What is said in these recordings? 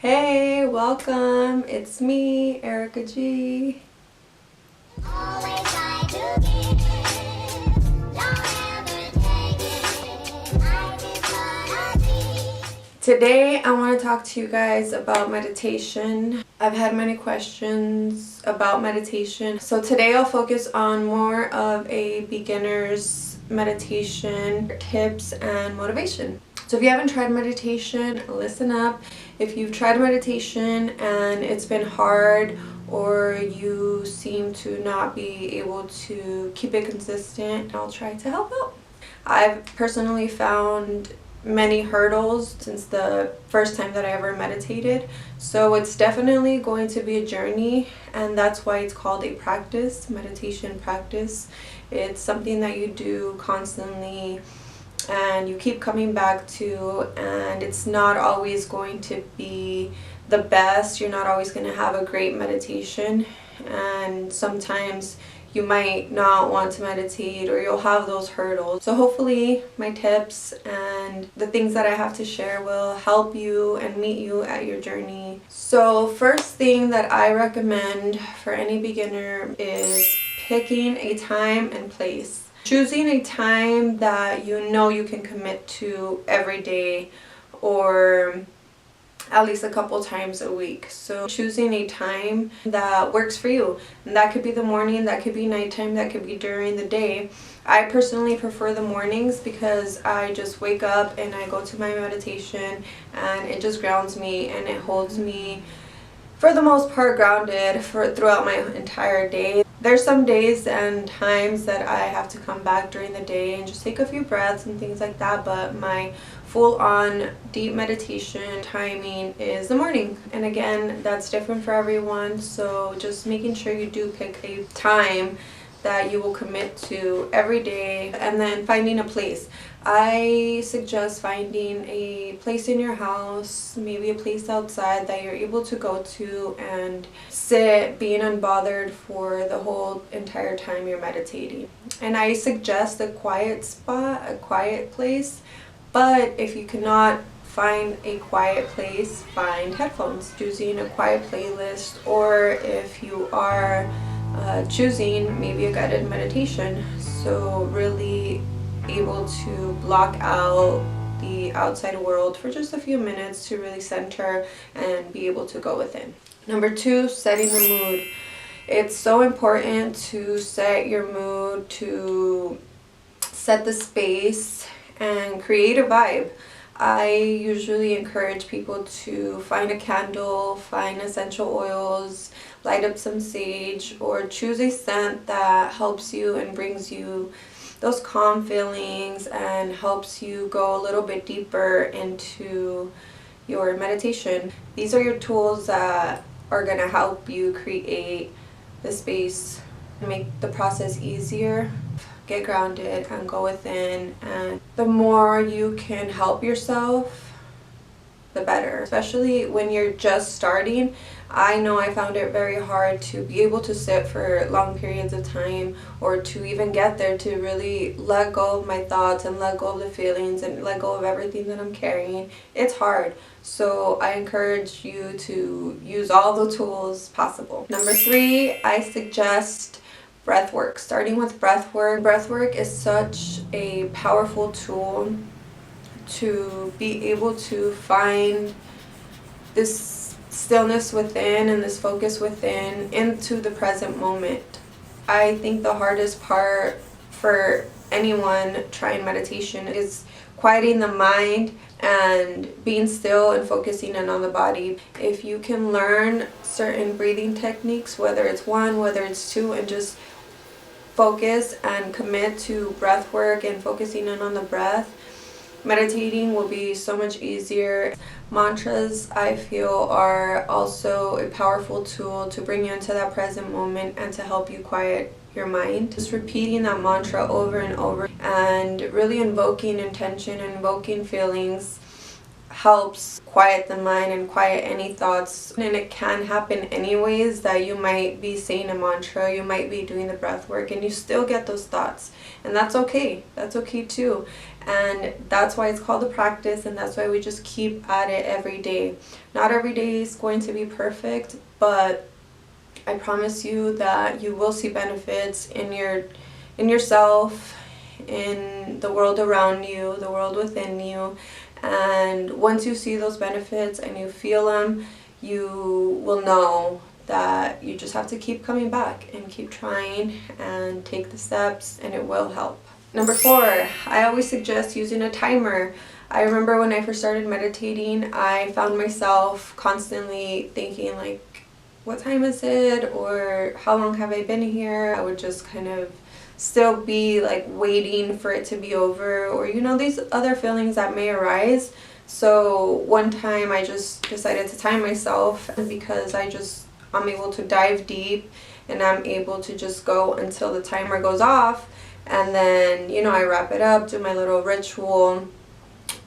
Hey, welcome. It's me, Erica G. Today I want to talk to you guys about meditation. I've had many questions about meditation, so today I'll focus on more of a beginner's meditation tips and motivation. So if you haven't tried meditation, listen up. If you've tried meditation and it's been hard, or you seem to not be able to keep it consistent, I'll try to help out. I've personally found many hurdles since the first time that I ever meditated, so it's definitely going to be a journey, and that's why it's called a practice, meditation practice. It's something that you do constantly and you keep coming back to, and it's not always going to be the best. You're not always going to have a great meditation, and sometimes you might not want to meditate, or you'll have those hurdles. So hopefully my tips and the things that I have to share will help you and meet you at your journey. So first thing that I recommend for any beginner is picking a time and place. Choosing a time that you know you can commit to every day, or at least a couple times a week. So choosing a time that works for you, and that could be the morning, that could be nighttime, that could be during the day. I personally prefer the mornings because I just wake up and I go to my meditation, and it just grounds me and it holds me for the most part grounded for throughout my entire day. There's some days and times that I have to come back during the day and just take a few breaths and things like that, but my full-on deep meditation timing is the morning. And again, that's different for everyone, so just making sure you do pick a time that you will commit to every day, and then finding a place. I suggest finding a place in your house, maybe a place outside that you're able to go to and sit, being unbothered for the whole entire time you're meditating. And I suggest a quiet spot, a quiet place, but if you cannot find a quiet place, find headphones, choosing a quiet playlist, or if you are choosing maybe a guided meditation, so really able to block out the outside world for just a few minutes to really center and be able to go within. Number 2, setting the mood. It's so important to set your mood, to set the space and create a vibe. I usually encourage people to find a candle, find essential oils, light up some sage, or choose a scent that helps you and brings you those calm feelings and helps you go a little bit deeper into your meditation. These are your tools that are going to help you create the space, make the process easier, get grounded and go within. And the more you can help yourself, the better, especially when you're just starting. I know I found it very hard to be able to sit for long periods of time, or to even get there, to really let go of my thoughts and let go of the feelings and let go of everything that I'm carrying. It's hard. So I encourage you to use all the tools possible. Number 3, I suggest breath work. Starting with breath work. Breath work is such a powerful tool to be able to find this stillness within and this focus within into the present moment. I think the hardest part for anyone trying meditation is quieting the mind and being still and focusing in on the body. If you can learn certain breathing techniques, whether it's 1, whether it's 2, and just focus and commit to breath work and focusing in on the breath, meditating will be so much easier. Mantras, I feel, are also a powerful tool to bring you into that present moment and to help you quiet your mind. Just repeating that mantra over and over and really invoking intention, invoking feelings helps quiet the mind and quiet any thoughts. And it can happen anyways, that you might be saying a mantra, you might be doing the breath work, and you still get those thoughts. And that's okay. That's okay too. And that's why it's called a practice, and that's why we just keep at it every day. Not every day is going to be perfect, but I promise you that you will see benefits in yourself, in the world around you, the world within you. And once you see those benefits and you feel them, you will know that you just have to keep coming back and keep trying and take the steps, and it will help. Number 4, I always suggest using a timer. I remember when I first started meditating, I found myself constantly thinking like, what time is it, or how long have I been here? I would just kind of still be like waiting for it to be over, or these other feelings that may arise. So one time I just decided to time myself, because I'm able to dive deep and I'm able to just go until the timer goes off, and then I wrap it up, do my little ritual,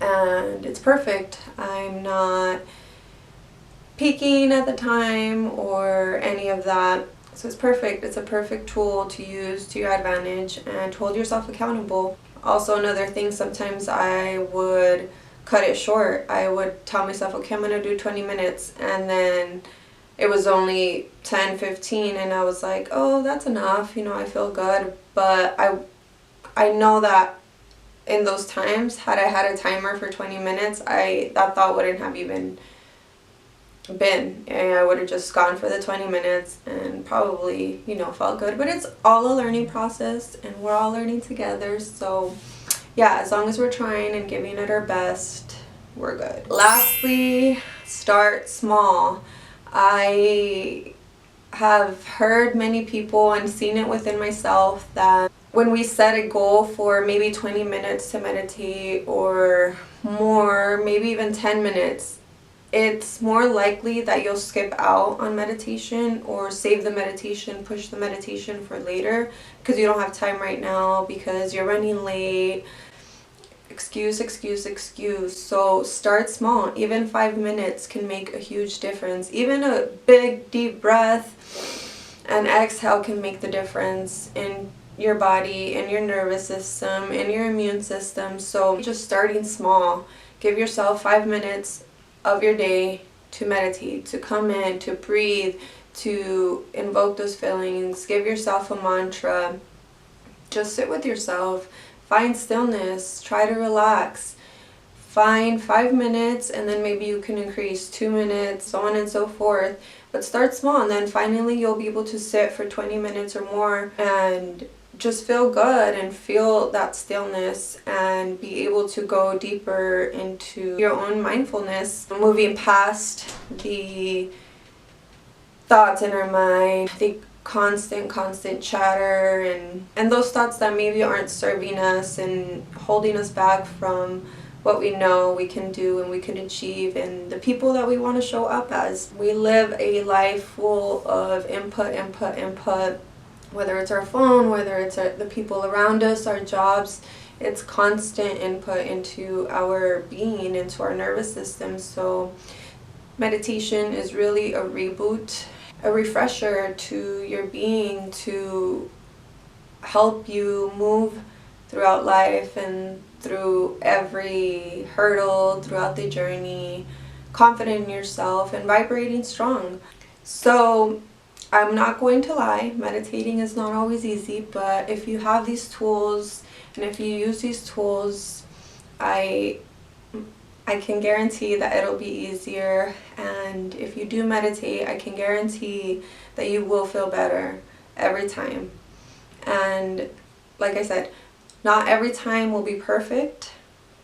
and it's perfect. I'm not peaking at the time or any of that. So it's perfect. It's a perfect tool to use to your advantage and to hold yourself accountable. Also, another thing, sometimes I would cut it short. I would tell myself, okay, I'm going to do 20 minutes, and then it was only 10, 15, and I was like, oh, that's enough, I feel good. But I know that in those times, had I had a timer for 20 minutes, that thought wouldn't have even been, and I would have just gone for the 20 minutes and probably felt good. But it's all a learning process, and we're all learning together. So yeah, as long as we're trying and giving it our best, we're good. Lastly, start small. I have heard many people and seen it within myself that when we set a goal for maybe 20 minutes to meditate, or more, maybe even 10 minutes, it's more likely that you'll skip out on meditation, or save the meditation, push the meditation for later because you don't have time right now, because you're running late. Excuse. So start small. Even 5 minutes can make a huge difference. Even a big deep breath and exhale can make the difference in your body, in your nervous system, in your immune system. So just starting small. Give yourself 5 minutes of your day to meditate, to come in, to breathe, to invoke those feelings. Give yourself a mantra. Just sit with yourself. Find stillness. Try to relax. Find 5 minutes, and then maybe you can increase 2 minutes, so on and so forth. But start small, and then finally you'll be able to sit for 20 minutes or more and just feel good and feel that stillness, and be able to go deeper into your own mindfulness, moving past the thoughts in our mind, the constant chatter, and those thoughts that maybe aren't serving us and holding us back from what we know we can do and we can achieve, and the people that we want to show up as. We live a life full of input, whether it's our phone, whether it's the people around us, our jobs. It's constant input into our being, into our nervous system. So meditation is really a reboot, a refresher to your being, to help you move throughout life and through every hurdle throughout the journey, confident in yourself and vibrating strong. So I'm not going to lie, meditating is not always easy, but if you have these tools and if you use these tools, I can guarantee that it'll be easier. And if you do meditate, I can guarantee that you will feel better every time. And like I said, not every time will be perfect,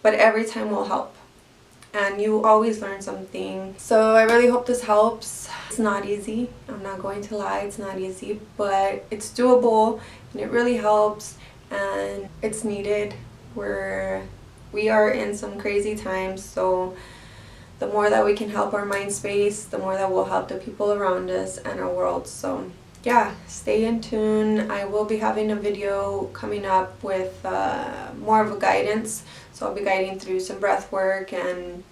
but every time will help. And you always learn something. So I really hope this helps. It's not easy. I'm not going to lie, it's not easy, but it's doable and it really helps, and it's needed. We are in some crazy times, so the more that we can help our mind space, the more that we'll help the people around us and our world. So yeah, stay in tune. I will be having a video coming up with more of a guidance. So I'll be guiding through some breath work and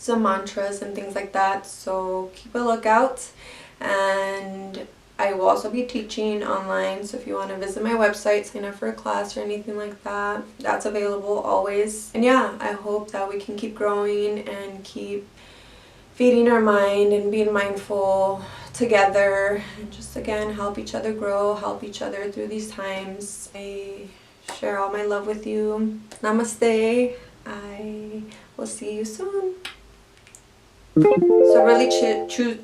some mantras and things like that, so keep a lookout. And I will also be teaching online, so if you want to visit my website, sign up for a class or anything like that, that's available always. And yeah, I hope that we can keep growing and keep feeding our mind and being mindful together, and just again help each other grow, help each other through these times. I share all my love with you. Namaste. I will see you soon. So really choose